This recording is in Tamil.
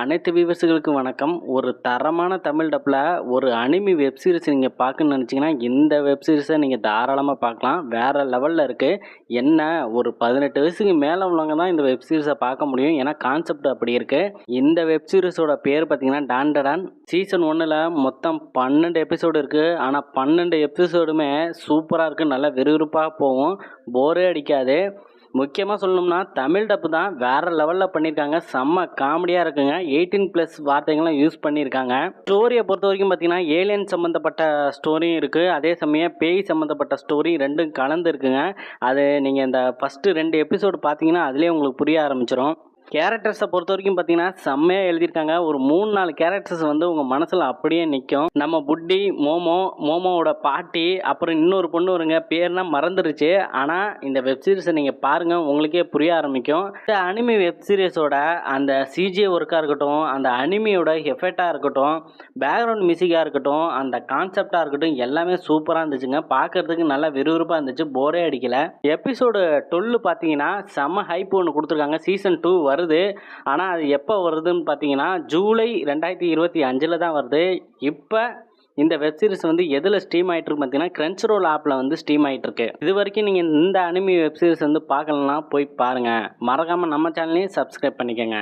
அனைத்து வியூவர்ஸுகளுக்கும் வணக்கம். ஒரு தரமான தமிழ் டப்பில் ஒரு அனிமி வெப் சீரிஸ் நீங்கள் பார்க்கணும்னு நினச்சிங்கன்னா இந்த வெப் சீரிஸை நீங்கள் தாராளமாக பார்க்கலாம். வேறு லெவலில் இருக்குது. என்ன ஒரு 18 வயசுக்கு மேலே உள்ளவங்க தான் இந்த வெப் சீரிஸை பார்க்க முடியும். ஏன்னா கான்செப்ட் அப்படி இருக்குது. இந்த வெப் சீரிஸோட பேர் பார்த்தீங்கன்னா டாண்டடான். சீசன் 1ல் மொத்தம் 12 எபிசோடு இருக்குது. ஆனால் 12 எபிசோடுமே சூப்பராக இருக்குது. நல்லா விறுவிறுப்பாக போகும். போரே அடிக்காது. முக்கியமாக சொல்லணும்னா தமிழ் டப்பு தான் வேறு லெவலில் பண்ணியிருக்காங்க. செம்ம காமெடியாக இருக்குங்க. 18+ வார்த்தைகள்லாம் யூஸ் பண்ணியிருக்காங்க. ஸ்டோரியை பொறுத்த வரைக்கும் பார்த்தீங்கன்னா ஏலியன் சம்மந்தப்பட்ட ஸ்டோரியும் இருக்குது. அதே சமயம் பேய் சம்மந்தப்பட்ட ஸ்டோரி ரெண்டும் கலந்து இருக்குங்க. அது நீங்கள் இந்த ஃபஸ்ட்டு 2 எபிசோடு பார்த்தீங்கன்னா அதுலேயே உங்களுக்கு புரிய ஆரம்பிச்சிடும். கேரக்டர்ஸை பொறுத்த வரைக்கும் பார்த்தீங்கன்னா செம்மையாக எழுதியிருக்காங்க. ஒரு 3-4 கேரக்டர்ஸ் வந்து உங்கள் மனசில் அப்படியே நிற்கும். நம்ம புட்டி, மோமோவோட பாட்டி, அப்புறம் இன்னொரு பொண்ணு வருங்க, பேர்னா மறந்துருச்சு. ஆனால் இந்த வெப் சீரிஸை நீங்கள் பாருங்கள், உங்களுக்கே புரிய ஆரம்பிக்கும். இந்த அனிமி வெப் சீரிஸோட அந்த சிஜிஏ ஒர்க்காக இருக்கட்டும், அந்த அனிமியோட எஃபெக்டாக இருக்கட்டும், பேக்ரவுண்ட் மியூசிக்காக இருக்கட்டும், அந்த கான்செப்டாக இருக்கட்டும், எல்லாமே சூப்பராக இருந்துச்சுங்க. பார்க்குறதுக்கு நல்லா விறுவிறுப்பாக இருந்துச்சு. போரே அடிக்கலை. எபிசோடு 12 பார்த்தீங்கன்னா செம்ம ஹைப் ஒன்று கொடுத்துருக்காங்க. சீசன் 2 வருது. ஆனால் அது எப்போ வருதுன்னு பார்த்தீங்கன்னா ஜூலை 2025 தான் வருது. இப்போ இந்த வெப் சீரிஸ் வந்து எதில் ஸ்ட்ரீம் ஆகிட்டு இருக்கு பார்த்தீங்கன்னா கிரன்ச்ரோல் ஆப்பில் வந்து ஸ்ட்ரீம் ஆகிட்டு இருக்கு. இது வரைக்கும் நீங்கள் இந்த அனிமி வெப் சீரிஸ் வந்து பார்க்கலன்னா போய் பாருங்கள். மறக்காமல் நம்ம சேனலையும் சப்ஸ்கிரைப் பண்ணிக்கோங்க.